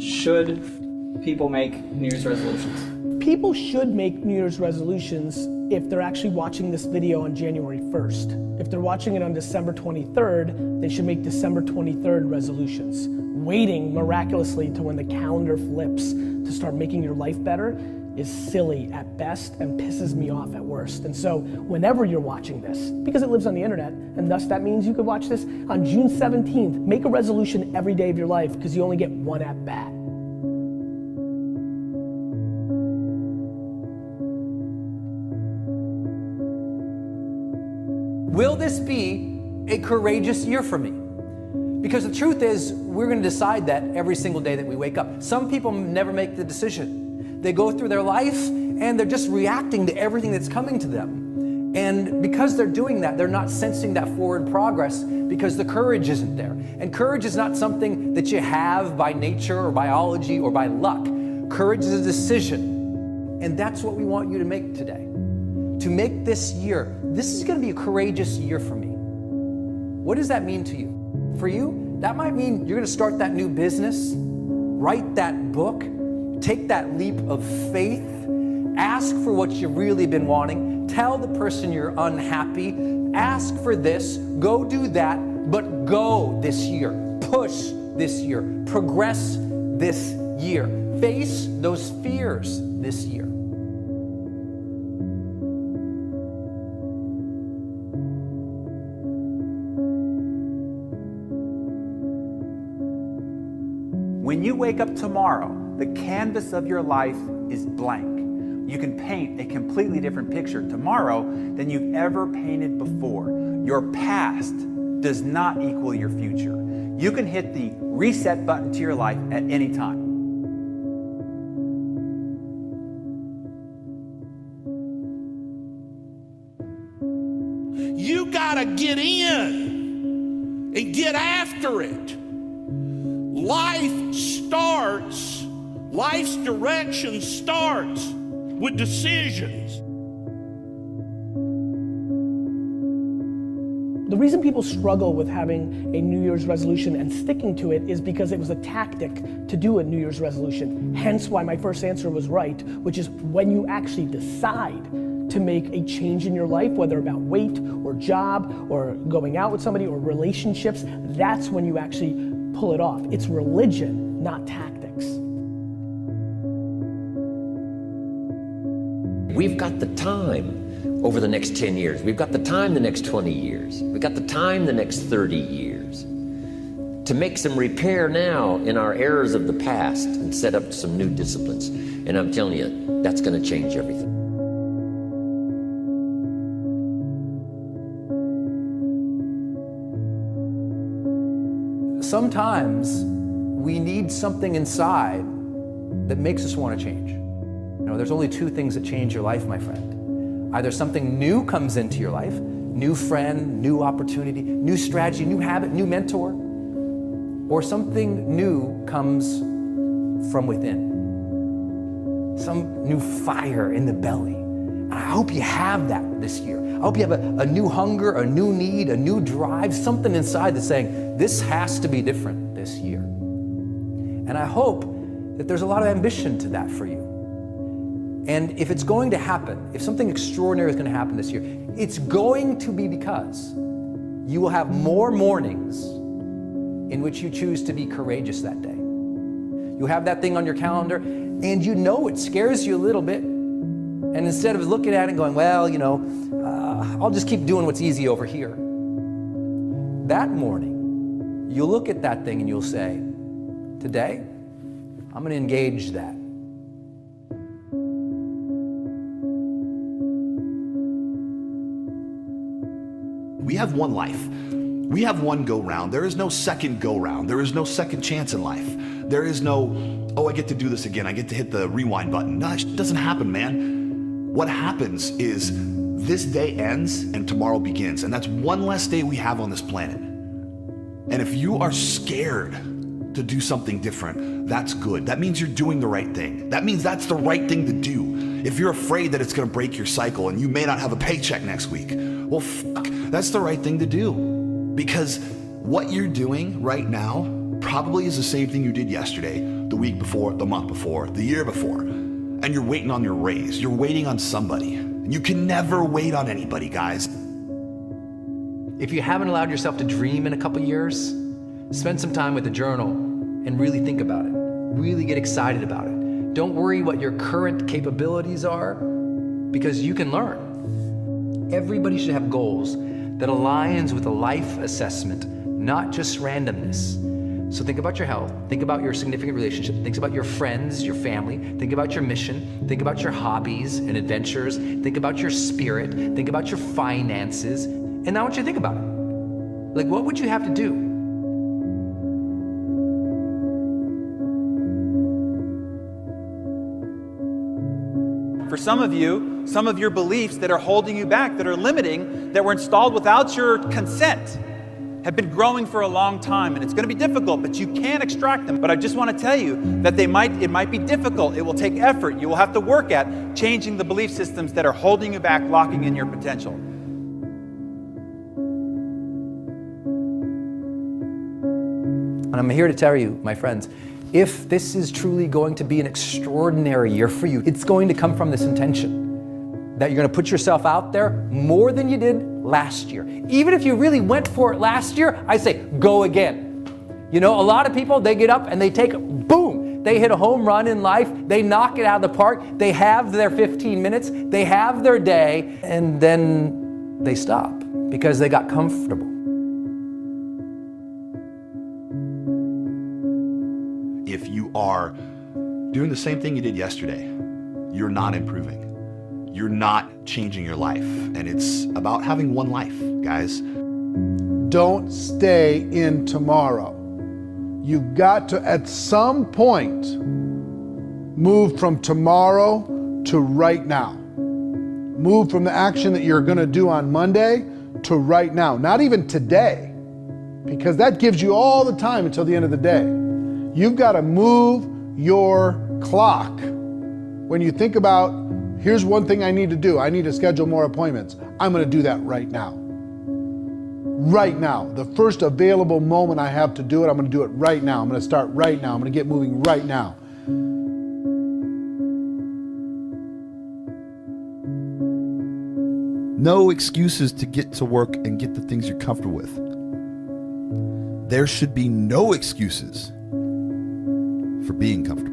Should people make New Year's resolutions? People should make New Year's resolutions if they're actually watching this video on January 1st. If they're watching it on December 23rd, they should make December 23rd resolutions. Waiting miraculously to when the calendar flips to start making your life better is silly at best and pisses me off at worst. And so whenever you're watching this, because it lives on the internet, and thus that means you could watch this on June 17th, make a resolution every day of your life because you only get one at bat. Will this be a courageous year for me? Because the truth is, we're going to decide that every single day that we wake up. Some people never make the decision. They go through their life and they're just reacting to everything that's coming to them. And because they're doing that, they're not sensing that forward progress because the courage isn't there. And courage is not something that you have by nature or biology or by luck. Courage is a decision. And that's what we want you to make today. To make this year, this is going to be a courageous year for me. What does that mean to you? For you, that might mean you're going to start that new business, write that book, take that leap of faith, ask for what you've really been wanting, tell the person you're unhappy, ask for this, go do that, but go this year, push this year, progress this year, face those fears this year. When you wake up tomorrow, the canvas of your life is blank. You can paint a completely different picture tomorrow than you've ever painted before. Your past does not equal your future. You can hit the reset button to your life at any time. You gotta get in and get after it. Life's direction starts with decisions. The reason people struggle with having a New Year's resolution and sticking to it is because it was a tactic to do a New Year's resolution. Hence why my first answer was right, which is when you actually decide to make a change in your life, whether about weight or job or going out with somebody or relationships, that's when you actually pull it off. It's religion, not tactics. We've got the time over the next 10 years. We've got the time the next 20 years. We've got the time the next 30 years to make some repair now in our errors of the past and set up some new disciplines. And I'm telling you, that's going to change everything. Sometimes we need something inside that makes us want to change. You know, there's only two things that change your life, my friend. Either something new comes into your life, new friend, new opportunity, new strategy, new habit, new mentor, or something new comes from within. Some new fire in the belly. I hope you have that this year. I hope you have a new hunger, a new need, a new drive, something inside that's saying, this has to be different this year. And I hope that there's a lot of ambition to that for you. And if it's going to happen, if something extraordinary is going to happen this year, it's going to be because you will have more mornings in which you choose to be courageous that day. You'll have that thing on your calendar, and you know it scares you a little bit. And instead of looking at it and going, well, you know, I'll just keep doing what's easy over here. That morning, you'll look at that thing and you'll say, today, I'm going to engage that. We have one life. We have one go round. There is no second go round. There is no second chance in life. There is no, oh, I get to do this again. I get to hit the rewind button. No, it doesn't happen, man. What happens is this day ends and tomorrow begins. And that's one less day we have on this planet. And if you are scared to do something different, that's good. That means you're doing the right thing. That means that's the right thing to do. If you're afraid that it's gonna break your cycle and you may not have a paycheck next week, well, fuck, that's the right thing to do. Because what you're doing right now probably is the same thing you did yesterday. the week before, the month before, the year before, and you're waiting on your raise. You're waiting on somebody. And you can never wait on anybody, guys. If you haven't allowed yourself to dream in a couple years, spend some time with a journal and really think about it. Really get excited about it. Don't worry what your current capabilities are, because you can learn. Everybody should have goals that aligns with a life assessment, not just randomness. So think about your health, think about your significant relationship, think about your friends, your family, think about your mission, think about your hobbies and adventures, think about your spirit, think about your finances, and now I want you to think about it. Like, what would you have to do? For some of you, some of your beliefs that are holding you back, that are limiting, that were installed without your consent, have been growing for a long time, and it's going to be difficult, but you can extract them. But I just want to tell you that it might be difficult. It will take effort. You will have to work at changing the belief systems that are holding you back, locking in your potential. And I'm here to tell you, my friends, if this is truly going to be an extraordinary year for you, it's going to come from this intention that you're going to put yourself out there more than you did last year. Even if you really went for it last year, I say go again. You know, a lot of people, they get up and they take, boom, they hit a home run in life, they knock it out of the park, they have their 15 minutes, they have their day, and then they stop because they got comfortable. If you are doing the same thing you did yesterday, you're not improving. You're not changing your life. And it's about having one life, guys. Don't stay in tomorrow. You've got to, at some point, move from tomorrow to right now. Move from the action that you're going to do on Monday to right now. Not even today, because that gives you all the time until the end of the day. You've got to move your clock. When you think about, here's one thing I need to do. I need to schedule more appointments. I'm going to do that right now. Right now. The first available moment I have to do it, I'm going to do it right now. I'm going to start right now. I'm going to get moving right now. No excuses to get to work and get the things you're comfortable with. There should be no excuses for being comfortable.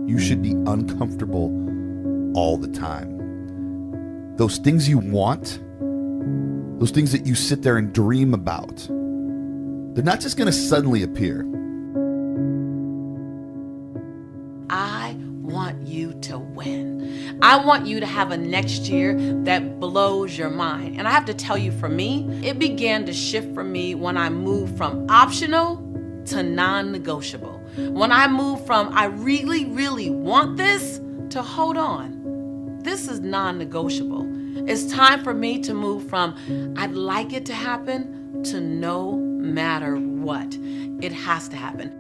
You should be uncomfortable all the time. Those things you want, those things that you sit there and dream about, they're not just going to suddenly appear. I want you to win. I want you to have a next year that blows your mind. And I have to tell you, for me, it began to shift for me when I moved from optional to non-negotiable. When I moved from I really, really want this to hold on. This is non-negotiable. It's time for me to move from I'd like it to happen to no matter what. It has to happen.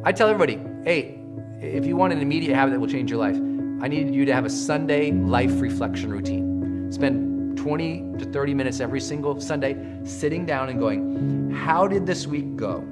I tell everybody, hey, if you want an immediate habit that will change your life, I need you to have a Sunday life reflection routine. Spend 20 to 30 minutes every single Sunday sitting down and going, how did this week go?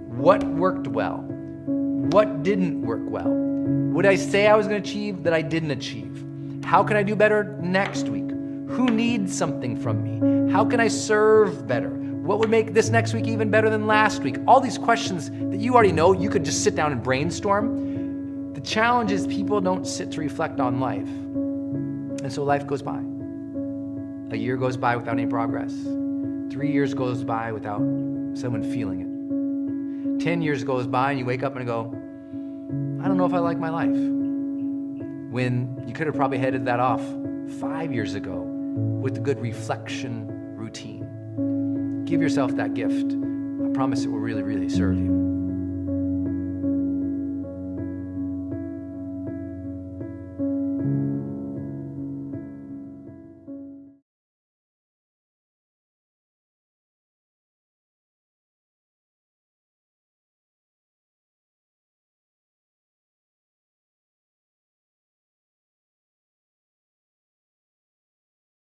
What worked well? What didn't work well? What did I say I was going to achieve that I didn't achieve? How can I do better next week? Who needs something from me? How can I serve better? What would make this next week even better than last week? All these questions that you already know, you could just sit down and brainstorm. The challenge is people don't sit to reflect on life. And so life goes by. A year goes by without any progress. 3 years goes by without someone feeling it. 10 years goes by and you wake up and go, I don't know if I like my life. When you could have probably headed that off 5 years ago with a good reflection routine. Give yourself that gift. I promise it will really, really serve you.